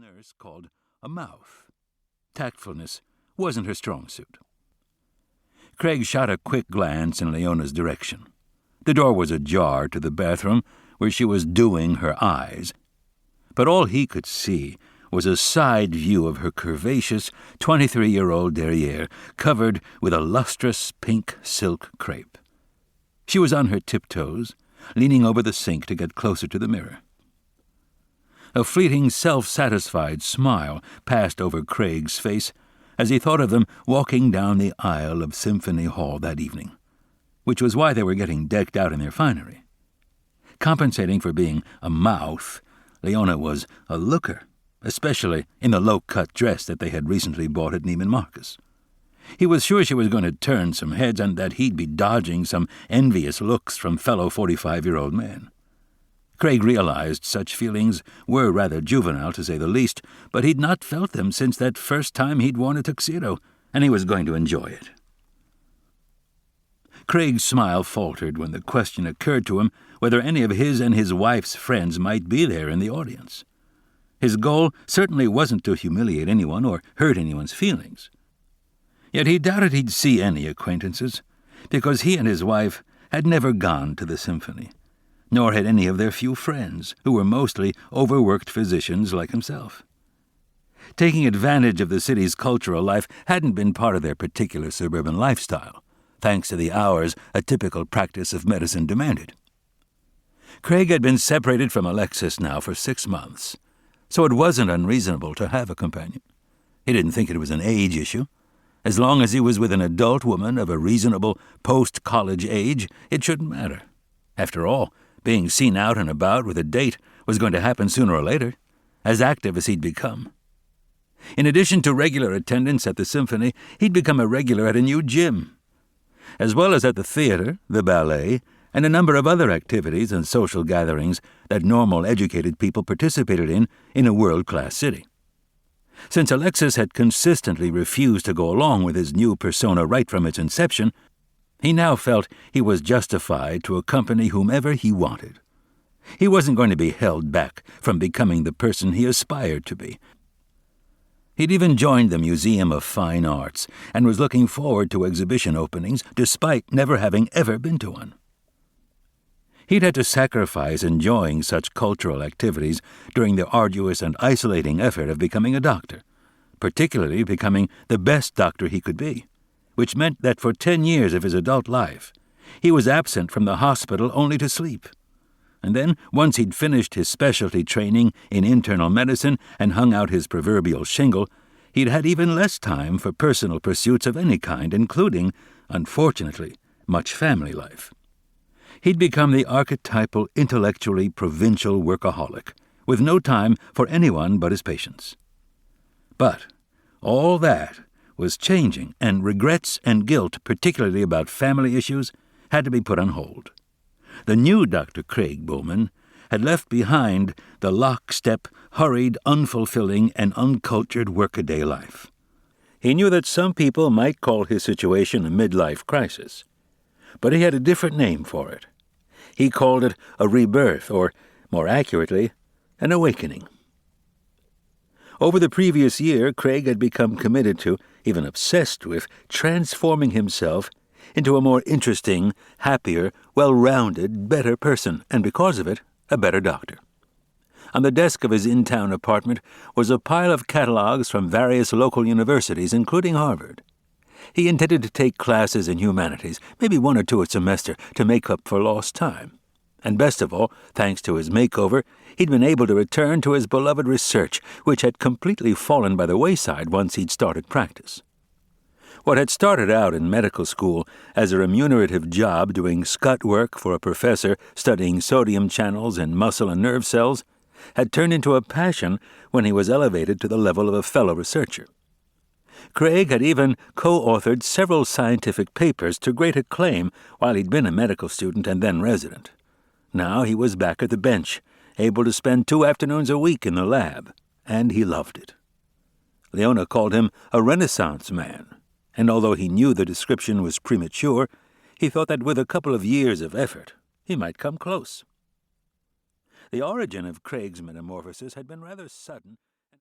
nurse called a mouth. Tactfulness wasn't her strong suit. Craig shot a quick glance in Leona's direction. The door was ajar to the bathroom where she was doing her eyes, but all he could see was a side view of her curvaceous 23-year-old derriere covered with a lustrous pink silk crepe. She was on her tiptoes, leaning over the sink to get closer to the mirror. A fleeting, self-satisfied smile passed over Craig's face as he thought of them walking down the aisle of Symphony Hall that evening, which was why they were getting decked out in their finery. Compensating for being a mouth, Leona was a looker, especially in the low-cut dress that they had recently bought at Neiman Marcus. He was sure she was going to turn some heads and that he'd be dodging some envious looks from fellow 45-year-old men. Craig realized such feelings were rather juvenile, to say the least, but he'd not felt them since that first time he'd worn a tuxedo, and he was going to enjoy it. Craig's smile faltered when the question occurred to him whether any of his and his wife's friends might be there in the audience. His goal certainly wasn't to humiliate anyone or hurt anyone's feelings. Yet he doubted he'd see any acquaintances, because he and his wife had never gone to the symphony, nor had any of their few friends, who were mostly overworked physicians like himself. Taking advantage of the city's cultural life hadn't been part of their particular suburban lifestyle, thanks to the hours a typical practice of medicine demanded. Craig had been separated from Alexis now for 6 months, so it wasn't unreasonable to have a companion. He didn't think it was an age issue. As long as he was with an adult woman of a reasonable post-college age, it shouldn't matter. After all, being seen out and about with a date was going to happen sooner or later, as active as he'd become. In addition to regular attendance at the symphony, he'd become a regular at a new gym, as well as at the theater, the ballet, and a number of other activities and social gatherings that normal educated people participated in a world-class city. Since Alexis had consistently refused to go along with his new persona right from its inception, he now felt he was justified to accompany whomever he wanted. He wasn't going to be held back from becoming the person he aspired to be. He'd even joined the Museum of Fine Arts and was looking forward to exhibition openings despite never having ever been to one. He'd had to sacrifice enjoying such cultural activities during the arduous and isolating effort of becoming a doctor, particularly becoming the best doctor he could be, which meant that for 10 years of his adult life, he was absent from the hospital only to sleep. And then, once he'd finished his specialty training in internal medicine and hung out his proverbial shingle, he'd had even less time for personal pursuits of any kind, including, unfortunately, much family life. He'd become the archetypal, intellectually provincial workaholic, with no time for anyone but his patients. But all that was changing, and regrets and guilt, particularly about family issues, had to be put on hold. The new Dr. Craig Bowman had left behind the lockstep, hurried, unfulfilling, and uncultured workaday life. He knew that some people might call his situation a midlife crisis, but he had a different name for it. He called it a rebirth, or, more accurately, an awakening. Over the previous year, Craig had become committed to, even obsessed with, transforming himself into a more interesting, happier, well-rounded, better person, and because of it, a better doctor. On the desk of his in-town apartment was a pile of catalogs from various local universities, including Harvard. He intended to take classes in humanities, maybe 1 or 2 a semester, to make up for lost time. And best of all, thanks to his makeover, he'd been able to return to his beloved research, which had completely fallen by the wayside once he'd started practice. What had started out in medical school as a remunerative job doing scut work for a professor studying sodium channels in muscle and nerve cells had turned into a passion when he was elevated to the level of a fellow researcher. Craig had even co-authored several scientific papers to great acclaim while he'd been a medical student and then resident. Now he was back at the bench, able to spend 2 afternoons a week in the lab, and he loved it. Leona called him a Renaissance man, and although he knew the description was premature, he thought that with a couple of years of effort, he might come close. The origin of Craig's metamorphosis had been rather sudden.